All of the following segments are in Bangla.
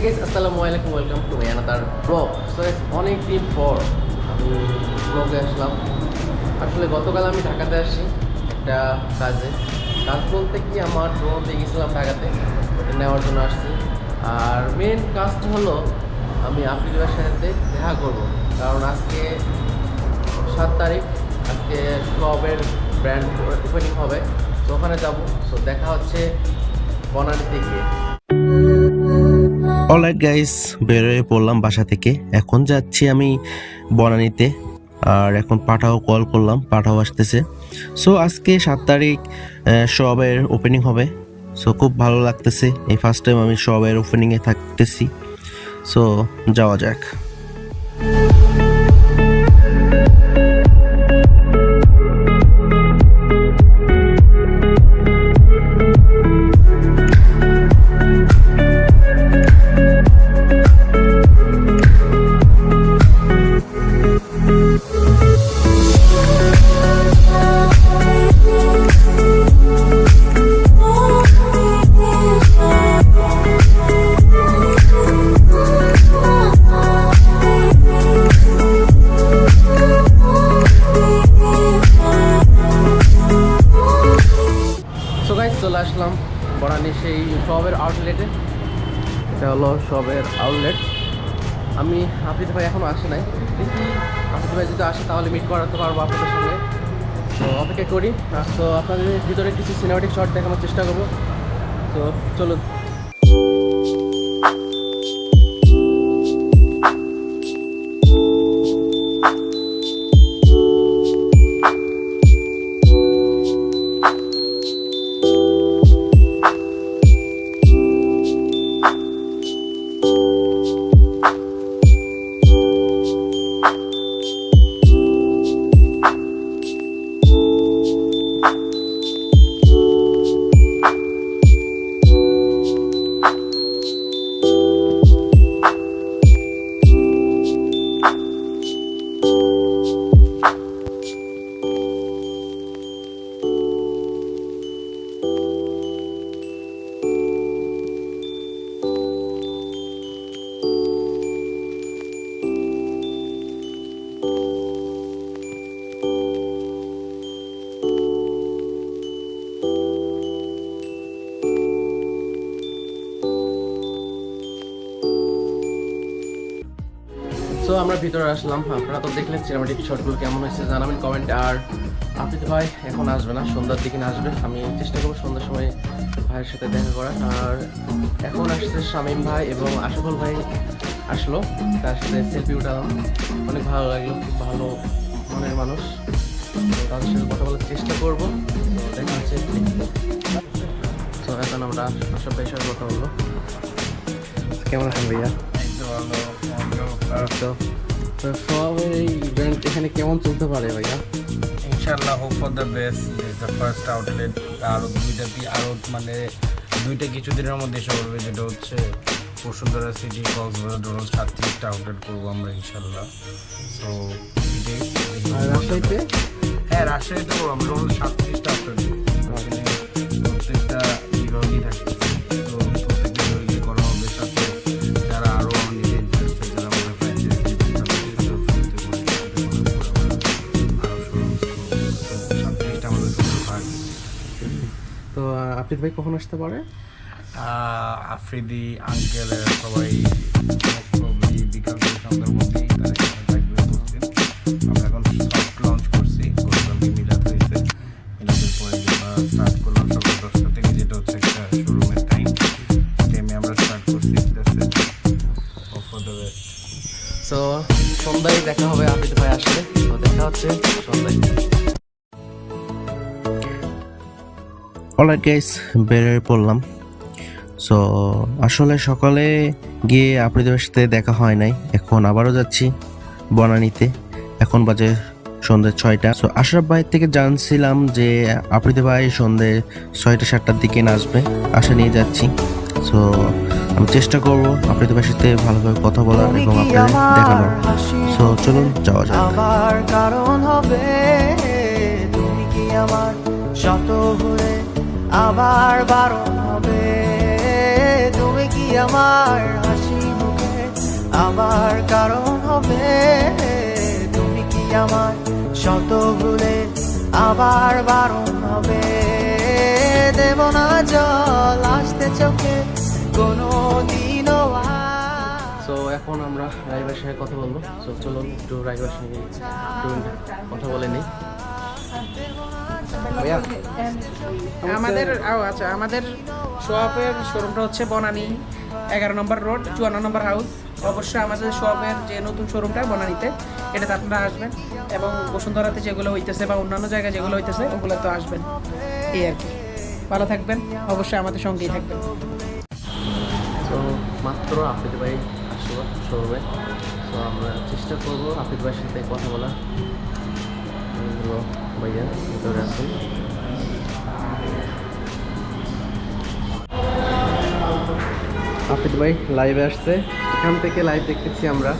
গাইস আসসালামু আলাইকুম, welcome to my another blog. So অনেক দিন পর আমি ব্লগে আসলাম। আসলে গতকাল আমি ঢাকাতে আসি একটা কাজ বলতে কি আমার ড্রোনতে গেছিলাম ঢাকাতে, ওটা নেওয়ার জন্য আসছি। আর মেন কাজটা হলো আমি আফ্রিদির সাথে দেখা করব, কারণ আজকে 7 তারিখ, আজকে ShowOff ব্র্যান্ড ওপেনিং হবে। তো ওখানে যাবো। সো দেখা হচ্ছে বনানীতে গিয়ে। অলরাইট গাইস, বেরোয় পড়লাম বাসা থেকে। এখন যাচ্ছি আমি বনানীতে। আর এখন পাঠাও কল করলাম, পাঠাও আসতেছে। সো আজকে 7 তারিখ ShowOff ওপেনিং হবে। সো খুব ভালো লাগতেছে, এই ফার্স্ট টাইম আমি ShowOff ওপেনিংয়ে থাকতেছি। সো যাওয়া যাক। চলে আসলাম বনানী সেই ShowOff আউটলেটে। এটা হলো ShowOff আউটলেট। আমি আফ্রিদি ভাই এখনও আসে নাই, দেখি আফ্রিদি ভাই যদি আসে তাহলে মিট করাতে পারবো আপনাদের সঙ্গে। তো অপেক্ষা করি। তো আপনাদের ভিতরে কিছু সিনেমাটিক শট দেখানোর চেষ্টা করবো। তো চলুন। তো আমরা ভিতরে আসলাম। আপনারা তো দেখলেন সিনেমাটিক শটগুলো কেমন হয়েছে জানাবেন কমেন্টে। আর আফ্রিদি ভাই এখন আসবে না, সন্ধ্যার দিকে আসবে। আমি চেষ্টা করবো সন্ধ্যার সময় ভাইয়ের সাথে দেখা করার। আর এখন আসছে শামীম ভাই এবং আশফল ভাই আসলো, তার সাথে সেলফি উঠালাম। অনেক ভালো লাগলো, খুব ভালো মনের মানুষ। তো তাদের সাথে কথা বলার চেষ্টা করবো। তো দেখা হচ্ছে। তো এখন আমরা আশফল ভাইয়ের সাথে কথা বলবো। কেমন আছেন ভাইয়া? তো ShowOff ইভেন্ট এখানে কেমন চলতে পারে ভাইয়া? ইনশাআল্লাহ, hope for the best. The first outlet. আরও মানে দুইটা কিছুদিনের মধ্যে এসে পড়বে, যেটা হচ্ছে বসুন্ধরা সিটি, কক্সবাজার, ডোনাল 37টা আউটলেট করবো আমরা ইনশাআল্লাহ। সো রাজশাহীতে? হ্যাঁ, রাজশাহীতে করবো আমরা ডোনাল 37টা আউটলেট। প্রত্যেকটা বিভাগই থাকে, তো প্রত্যেকটা বিভাগই করা হবে। সাথে যারা আরও তো আফ্রিদি ভাই কখন আসতে পারে? আফ্রিদি আঙ্কেল সবাই বিকাল থেকে সন্ধ্যার মধ্যেই তারা এখানে থাকবে উপস্থিত। আমরা এখন সফট লঞ্চ করছি, গতকালকে মিলাদ হয়েছে। মিলাদের পরে আমরা স্টার্ট করলাম সকাল 10টা থেকে, যেটা হচ্ছে একটা শোরুমের টাইমে আমরা স্টার্ট করছি। সো সন্ধ্যায় দেখা হবে আফ্রিদি ভাই আসলে। তো দেখা হচ্ছে সন্ধ্যায়। অলরাইট গাইস, বেরোয় পড়লাম। সো আসলে সকালে গিয়ে আফ্রিদির সাথে দেখা হয় নাই, এখন আবারও যাচ্ছি বনানীতে। এখন বাজে সন্ধ্যে 6টা। সো আশরাফ ভাই থেকে জানছিলাম যে আফ্রিদি ভাই সন্ধ্যে 6টা 7টার দিকে আসবে, আশা নিয়ে যাচ্ছি। সো আমি চেষ্টা করবো আফ্রিদি ভাইয়ের সাথে ভালোভাবে কথা বলার এবং আপনাদের দেখানোর। সো চলুন যাওয়া যাক। আমার কারণ হবে তুমি কি আমার শত হয়ে আবার বারণ হবে, তুমি কি আমার হাসি আবার কারণ হবে। তুমি কি আমার শত ভুলে আবার বারণ হবে। দেব না জল আসতে চোখে কোনো দিনও। সো এখন আমরা রাইবার সাথে কথা বলবো। সো চলুন একটু রাইবার সঙ্গে একটু কথা বলে নিই। ভাইয়া আমাদের শোঅফের শোরুমটা হচ্ছে বনানী 11 নম্বর রোড 54 নম্বর হাউস। অবশ্যই আমাদের শোঅফের যে নতুন শোরুমটা বনানীতে, এটাতে আপনারা আসবেন এবং বসুন্ধরাতে যেগুলো হইতেছে বা অন্যান্য জায়গায় যেগুলো হইতেছে ওগুলো তো আসবেন। এই আর কি, ভালো থাকবেন, অবশ্যই আমাদের সঙ্গেই থাকবেন। তো মাত্র আফ্রিদি ভাই আসলো শোরুমে। তো আমরা চেষ্টা করবো আফ্রিদি ভাইয়ের সাথে কথা বলার। ভাইয়া ভিতরে আসুন। আফ্রিদি ভাই লাইভে আসছে, এখান থেকে লাইভ দেখতেছি আমরা।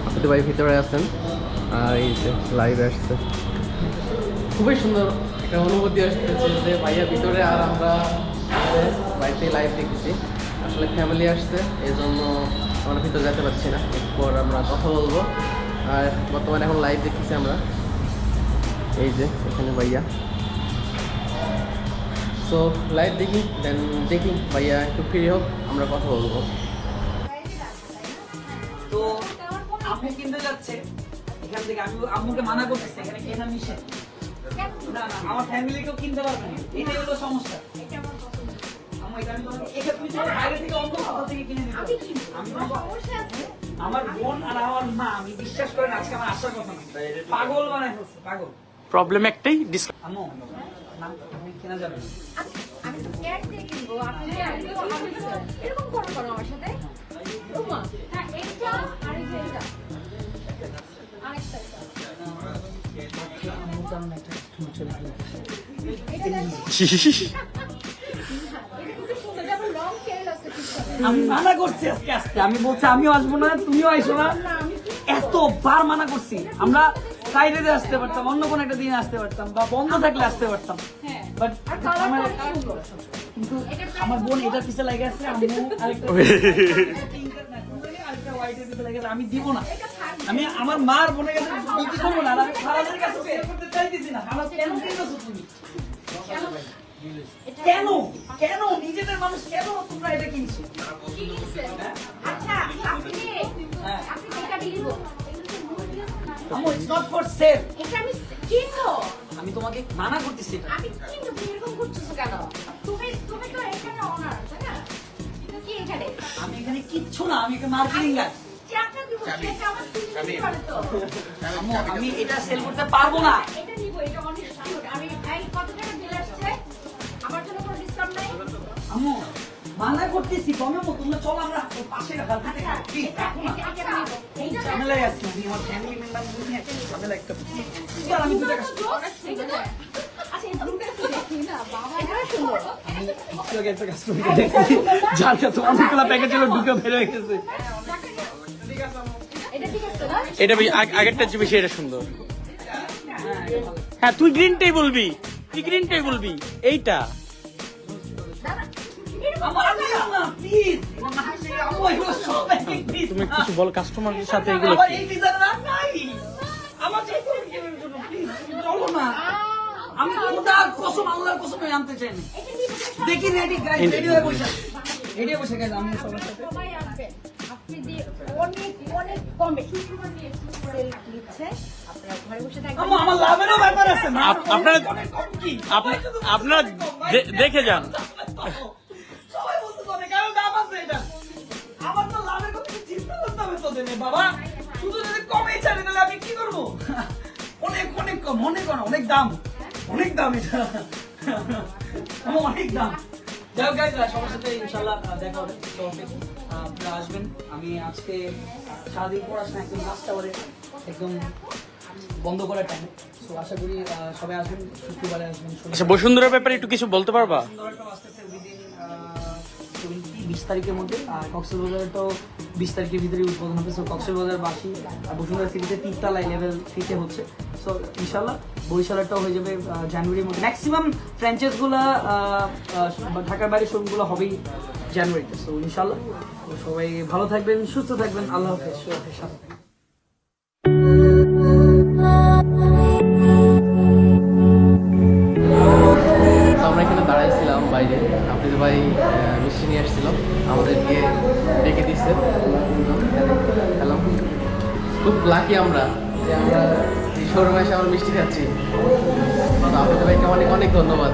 আফ্রিদি ভাই ভিতরে আছেন আর এই যে লাইভে আসছে। খুবই সুন্দর একটা অনুভূতি আসতেছে যে ভাইয়া ভিতরে আর আমরা বাড়িতে লাইভ দেখতেছি। আসলে ফ্যামিলি আসছে, এই জন্য আমরা ভিতরে যেতে পারছি না। এরপর আমরা কথা বলবো। আর বর্তমানে এখন লাইভ দেখতেছি আমরা। এই যে এখানে ভাইয়া, সো লাইভ দেখি, দেন দেখি ভাইয়া একটু ফ্রি হোক, আমরা কথা বলবো। তো আম্মু কিনতে যাচ্ছে এখান থেকে, আমি আম্মুকে মানা করতেছি এখানে কেনা নিষেধ। না না, আমার ফ্যামিলিকেও কিনতে পারবে না, এটাই হলো সমস্যা। আম্মু এটা আমি তোমাকে এখানে তুমি চাইলে বাইরে থেকে অন্য কোথাও থেকে কিনে দিতে পারো। আমি আমার বোন আর আমার মা, আমি বিশ্বাস করেন আজকে আমার আসার কথা না, পাগল বানায় ফেলছে, পাগল। প্রবলেম একটাই, আম্মু নাম কেনা যাবে না। আমি তো ক্যাশ দিয়ে কিনবো, আপনি এরকম করো আমার সাথে। হ্যাঁ, এটা আর এটা আরেকটা। আমি মানা করছি আজকে আসতে, আমি বলছি আমিও আসবো না, তুমিও আইসো না। এতবার মানা করছি, আমরা ফ্রাইডেতে আসতে পারতাম, অন্য কোনো একটা দিন আসতে পারতাম, বা বন্ধ থাকলে আসতে পারতাম। বাট কিন্তু আমার বোন এটার পিছে লেগে আছে, আম্মু আরেকটা হোয়াইটের পিছে লেগে আছে, আমি দিব না। আমি আমার মার বোনের কাছে বিক্রি করবো না, আমি খালাদের কাছে সেল করতে চাইতেছি না। আমার কেন কিনতেছো তুমি? কেন কেন নিজেদের মানুষ কেন তোমরা এটা কিনছো? আচ্ছা, আপনি এটা দিব। আম্মু ইটস নট ফর সেল। এটা আমি কিনবো। আমি তোমাকে মানা করতেছি এটা। আমি কিনবো, তুমি এরকম করতেছো কেন? তুমি তো এখানে ওনার, তাই না? কি এখানে? আমি এখানে কিচ্ছু না, আমি এখানে মার্কেটিং গাছ। চাটা দিব, এটা আমার তুমি পারে তো। আম্মু আমি এটা সেল করতে পারবো না। এটা নিব, এটা অনেক কিউট। আমি এই কত টাকা বিল আসছে? আমার জন্য কোনো ডিসকাউন্ট নাই? আম্মু মানা করতেছি, কমে তোমরা চলো আমরা ওই পাশে রাখা থেকে প্লিজ রাখো না। এটা নিব। এইটা ঝামেলায় আছি, আমি আমার ফ্যামিলি মেম্বার নিয়ে একটা ঝামেলা একটা আর আমি 2 টাকা আচ্ছা, এই ব্লুটা একটু দেখি না বাবা, এটা সুন্দর। আমি একটু আগে একটা কাস্টমারকে দেখছি, যার কাছে অনেকগুলো প্যাকেজ ছিল ঢুকে বের হয়ে গেছে। এটা ঠিক আছে না? এটা আগেরটা যে বেশি, এটা সুন্দর। হ্যাঁ, তুই গ্রিনটাই বলবি, তুই গ্রিনটাই বলবি। এইটা আমার না প্লিজ, আম্মু এগুলো সব প্লিজ তুমি কিছু বল কাস্টমারের সাথে, এগুলো আমার কি? এই ডিজাইন না নাই, আমার যে কোনো কেনার জন্য প্লিজ চলো না। আমি খোদার কসম, আল্লাহর কসম আমি আনতে চাই না। দেখি রেডি গাইস, রেডি হয়ে বসে, রেডি হয়ে বসে গাইস, আমি সবার সাথে সবাই আসবে। আপনি দিয়ে অনেক অনেক কমে সেল দিচ্ছে, আপনারা ঘরে বসে থাকবেন। আম্মু আমার লাভেরও ব্যাপার আছে না, আপনারা অনেক কম কি আপনারা দেখে যান। সবাই বলতে অনেক কারণ দাম আছে এটা। আমার তো লাভের কথা চিন্তা করতে হবে তোদের বাবা, শুধু যদি কমে ছাড়ে তাহলে আমি কি করবো? অনেক অনেক কম, অনেক অনেক দাম, অনেক দাম এটা, আমার অনেক দাম। যাই হোক গাইজ, সবার সাথে ইনশাল্লাহ দেখা হবে, আপনারা আসবেন। আমি আজকে সারাদিন পড়াশোনা একদম লাস্ট আওয়ারে একদম বন্ধ করার টাইম, তো আশা করি সবাই আসবেন, শুক্রবারে আসবেন। আচ্ছা, বসুন্ধরার ব্যাপারে একটু কিছু বলতে পারবা? বসুন্ধরাটা আসতেছে উইদিন 20 20 তারিখের মধ্যে, আর কক্সবাজারটাও 20 তারিখের ভিতরে উদ্বোধন হবে। সো কক্সবাজারবাসী বসুন্ধরা সিটিতে 3 তলায় লেভেল 3-তে হচ্ছে। সো ইনশাল্লাহ বরিশালেরটাও হয়ে যাবে জানুয়ারির মধ্যে। ম্যাক্সিমাম ফ্র্যাঞ্চাইজগুলো ঢাকার বাইরের শোরুমগুলো হবেই জানুয়ারিতে। সো ইনশাল্লাহ সবাই ভালো থাকবেন, সুস্থ থাকবেন। আল্লাহ হাফেজ। শোয়াফের সাথে থাকবেন। তো আমরা এখানে দাঁড়াইছিলাম বাইরে, আফ্রিদি ভাই মিষ্টি নিয়ে আসছিল, আমাদেরকে ডেকে দিচ্ছে। খেলাম, খুব লাকি আমরা যে আমরা এই শোরুমে এসে আমরা মিষ্টি খাচ্ছি। তো আফ্রিদি ভাইকে অনেক অনেক ধন্যবাদ।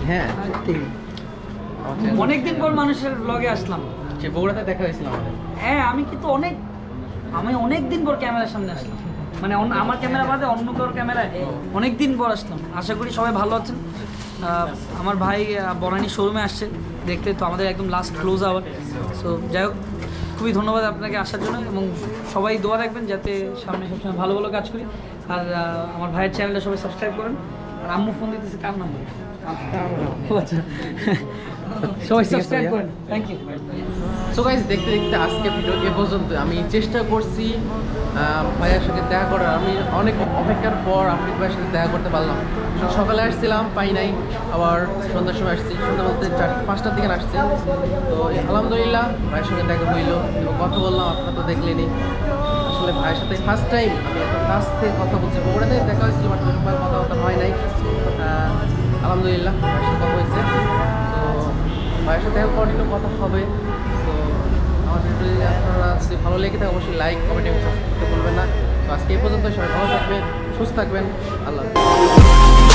হ্যাঁ, অনেকদিন পর মানুষের ব্লগে আসলাম। যে বগুড়াতে দেখা হয়েছিল আমাদের। হ্যাঁ, আমি অনেকদিন পর ক্যামেরার সামনে আসলাম, মানে আমার ক্যামেরা বাদে অন্য কারোর ক্যামেরায় অনেকদিন পর আসলাম। আশা করি সবাই ভালো আছেন। আমার ভাই বনানী শোরুমে আসছে দেখতে, তো আমাদের একদম লাস্ট ক্লোজ আওয়ার। সো যাই হোক, খুবই ধন্যবাদ আপনাকে আসার জন্য, এবং সবাই দোয়া রাখবেন যাতে সামনে সবসময় ভালো ভালো কাজ করি। আর আমার ভাইয়ের চ্যানেলটা সবাই সাবস্ক্রাইব করেন। আর আম্মু ফোন দিতেছে, কার নাম্বার? আচ্ছা, সবাই সাবস্ক্রাইব করেন। Thank you. সো গাইস, দেখতে দেখতে আজকে ভিডিও এ পর্যন্ত। আমি চেষ্টা করছি ভাইয়ের সাথে দেখা করার। আমি অনেক অপেক্ষার পর আফ্রিদ ভাইয়ের সাথে দেখা করতে পারলাম। সকালে আসছিলাম, পাই নাই, আবার সন্ধ্যার সময় আসছি। সন্ধ্যা বলতে 4-5টার দিকে আসছি। তো আলহামদুলিল্লাহ ভাইয়ের সঙ্গে দেখা হইলো এবং কথা বললাম। আপনারা তো দেখলেনই। আসলে ভাইয়ের সাথে ফার্স্ট টাইম আমি এত কাছ থেকে কথা বলছি। বগুড়াতে দেখা হয়েছিল, বাট কথাবার্তা হয় নাই। আলহামদুলিল্লাহ ভাইয়ের সাথে কথা হয়েছে। তো ভাইয়ের সাথে কন্টিনিউ কথা হবে। তো আমাদের যদি আপনারা যদি ভালো লেগে থাকে অবশ্যই লাইক, কমেন্ট এবং সাবস্ক্রাইব করতে ভুলবেন না। তো আজকে এই পর্যন্ত, সবাই ভালো থাকবেন, সুস্থ থাকবেন। আল্লাহ হাফেজ।